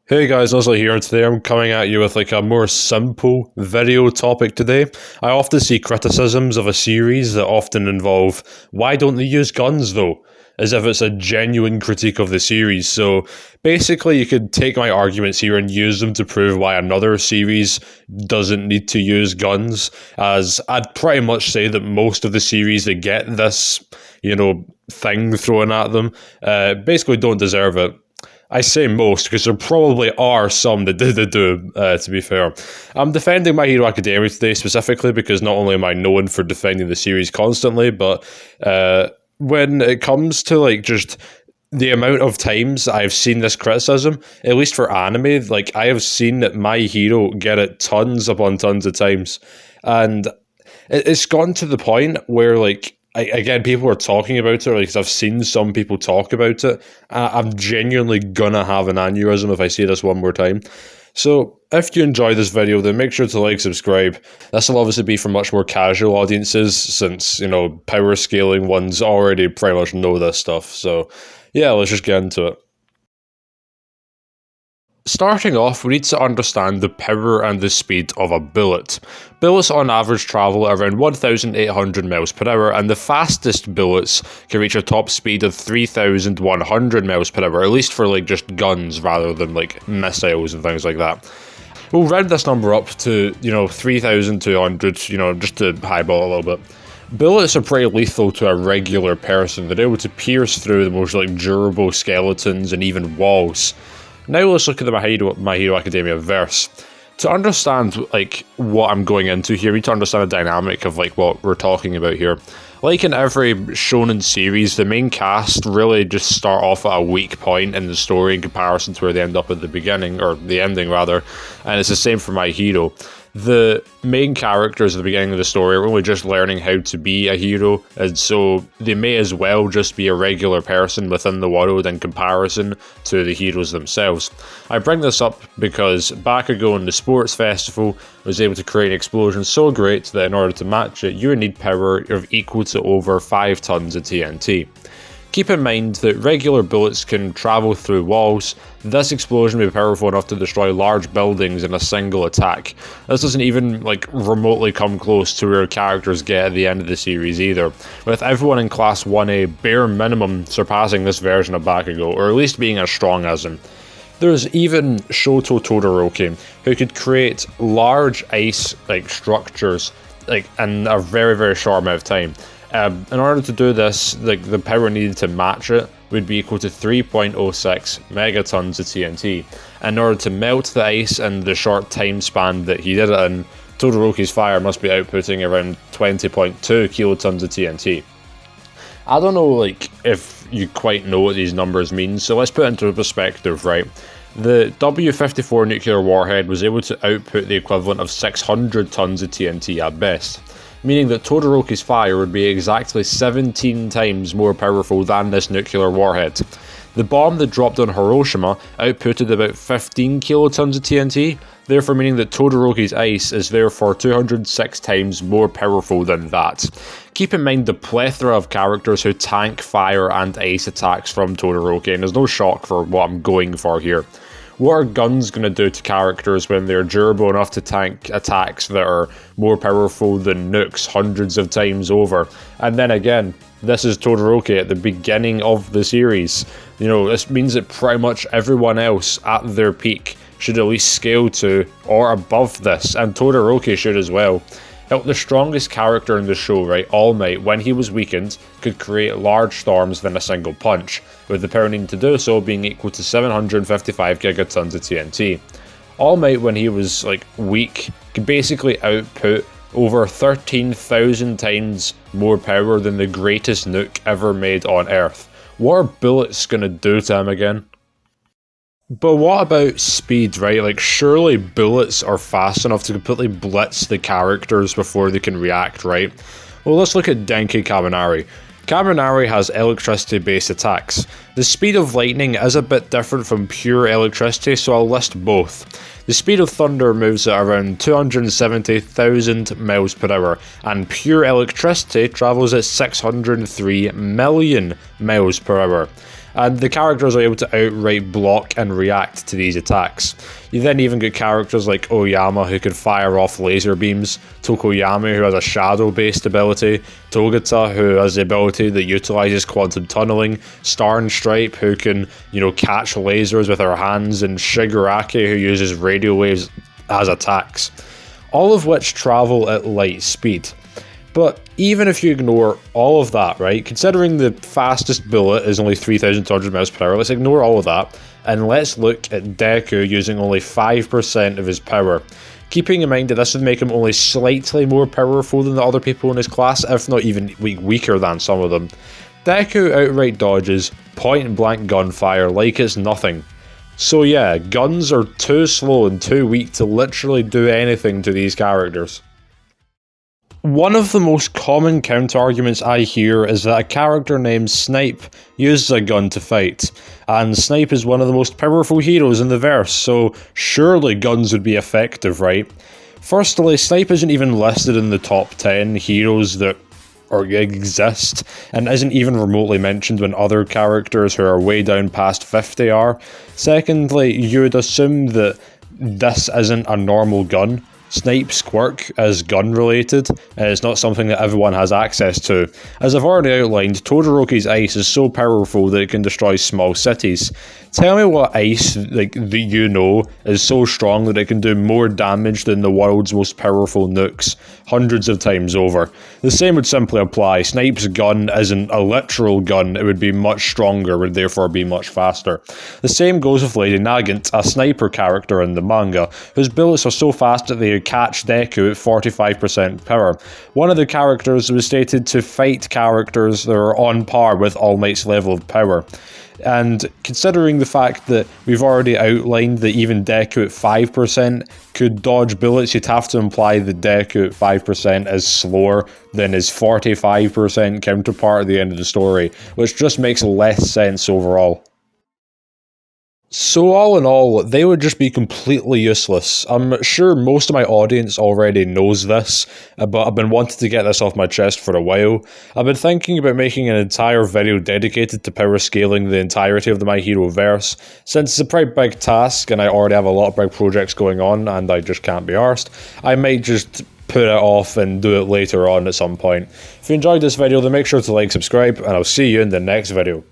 Hey guys, Nuzzle here, and today I'm coming at you with a more simple video topic today. I often see criticisms of a series that often involve, why don't they use guns though? As if it's a genuine critique of the series. So basically you could take my arguments here and use them to prove why another series doesn't need to use guns, as I'd pretty much say that most of the series that get this, thing thrown at them, basically don't deserve it. I say most because there probably are some that do, to be fair. I'm defending My Hero Academia today specifically because not only am I known for defending the series constantly, but when it comes to just the amount of times I've seen this criticism, at least for anime, I have seen that My Hero get it tons upon tons of times. And it's gotten to the point where again, people are talking about it, because I've seen some people talk about it. I'm genuinely gonna have an aneurysm if I see this one more time. So if you enjoy this video, then make sure to subscribe. This will obviously be for much more casual audiences, since, power scaling ones already pretty much know this stuff. So yeah, let's just get into it. Starting off, we need to understand the power and the speed of a bullet. Bullets on average travel around 1,800 miles per hour, and the fastest bullets can reach a top speed of 3,100 miles per hour, at least for just guns rather than missiles and things like that. We'll round this number up to, 3,200, just to highball a little bit. Bullets are pretty lethal to a regular person. They're able to pierce through the most durable skeletons and even walls. Now let's look at the My Hero Academia verse. To understand what I'm going into here, we need to understand the dynamic of what we're talking about here. Like in every shonen series, the main cast really just start off at a weak point in the story in comparison to where they end up at the beginning, or the ending rather, and it's the same for My Hero. The main characters at the beginning of the story are only just learning how to be a hero, and so they may as well just be a regular person within the world in comparison to the heroes themselves. I bring this up because Bakugo in the sports festival was able to create an explosion so great that in order to match it, you would need power of equal to over 5 tons of TNT. Keep in mind that regular bullets can travel through walls. This explosion may be powerful enough to destroy large buildings in a single attack. This doesn't even remotely come close to where characters get at the end of the series either, with everyone in Class 1A bare minimum surpassing this version of Bakugo, or at least being as strong as him. There's even Shoto Todoroki, who could create large ice structures in a very, very short amount of time. In order to do this, the power needed to match it would be equal to 3.06 megatons of TNT. In order to melt the ice in the short time span that he did it in, Todoroki's fire must be outputting around 20.2 kilotons of TNT. I don't know if you quite know what these numbers mean, so let's put it into perspective, right? The W-54 nuclear warhead was able to output the equivalent of 600 tons of TNT at best, meaning that Todoroki's fire would be exactly 17 times more powerful than this nuclear warhead. The bomb that dropped on Hiroshima outputted about 15 kilotons of TNT, therefore meaning that Todoroki's ice is therefore 206 times more powerful than that. Keep in mind the plethora of characters who tank fire and ice attacks from Todoroki, and there's no shock for what I'm going for here. What are guns going to do to characters when they're durable enough to tank attacks that are more powerful than nukes hundreds of times over? And then again, this is Todoroki at the beginning of the series. This means that pretty much everyone else at their peak should at least scale to or above this, and Todoroki should as well. The strongest character in the show, All Might, when he was weakened, could create large storms within a single punch, with the power needing to do so being equal to 755 gigatons of TNT. All Might, when he was weak, could basically output over 13,000 times more power than the greatest nuke ever made on Earth. What are bullets gonna do to him again? But what about speed, surely bullets are fast enough to completely blitz the characters before they can react, right? Well, let's look at Denki Kaminari. Kaminari has electricity-based attacks. The speed of lightning is a bit different from pure electricity, so I'll list both. The speed of thunder moves at around 270,000 miles per hour, and pure electricity travels at 603 million miles per hour. and the characters are able to outright block and react to these attacks. You then even get characters like Oyama who can fire off laser beams, Tokoyami who has a shadow-based ability, Togata who has the ability that utilizes quantum tunneling, Star and Stripe who can, catch lasers with her hands, and Shigaraki who uses radio waves as attacks. All of which travel at light speed. But even if you ignore all of that, right, considering the fastest bullet is only 3,200 miles per hour, let's ignore all of that, and let's look at Deku using only 5% of his power. Keeping in mind that this would make him only slightly more powerful than the other people in his class, if not even weaker than some of them. Deku outright dodges point-blank gunfire like it's nothing. So yeah, guns are too slow and too weak to literally do anything to these characters. One of the most common counter-arguments I hear is that a character named Snipe uses a gun to fight, and Snipe is one of the most powerful heroes in the verse, so surely guns would be effective, right? Firstly, Snipe isn't even listed in the top 10 heroes that exist, and isn't even remotely mentioned when other characters who are way down past 50 are. Secondly, you would assume that this isn't a normal gun. Snipe's quirk is gun related, and it's not something that everyone has access to. As I've already outlined, Todoroki's ice is so powerful that it can destroy small cities. Tell me what ice that you know is so strong that it can do more damage than the world's most powerful nukes, hundreds of times over. The same would simply apply. Snipe's gun isn't a literal gun, it would be much stronger, would therefore be much faster. The same goes with Lady Nagant, a sniper character in the manga, whose bullets are so fast that they catch Deku at 45% power. One of the characters was stated to fight characters that are on par with All Might's level of power. And considering the fact that we've already outlined that even Deku at 5% could dodge bullets, you'd have to imply that Deku at 5% is slower than his 45% counterpart at the end of the story, which just makes less sense overall. So all in all, they would just be completely useless. I'm sure most of my audience already knows this, but I've been wanting to get this off my chest for a while. I've been thinking about making an entire video dedicated to power scaling the entirety of the My Hero verse, since it's a pretty big task and I already have a lot of big projects going on and I just can't be arsed. I might just put it off and do it later on at some point. If you enjoyed this video, then make sure to like, subscribe, and I'll see you in the next video.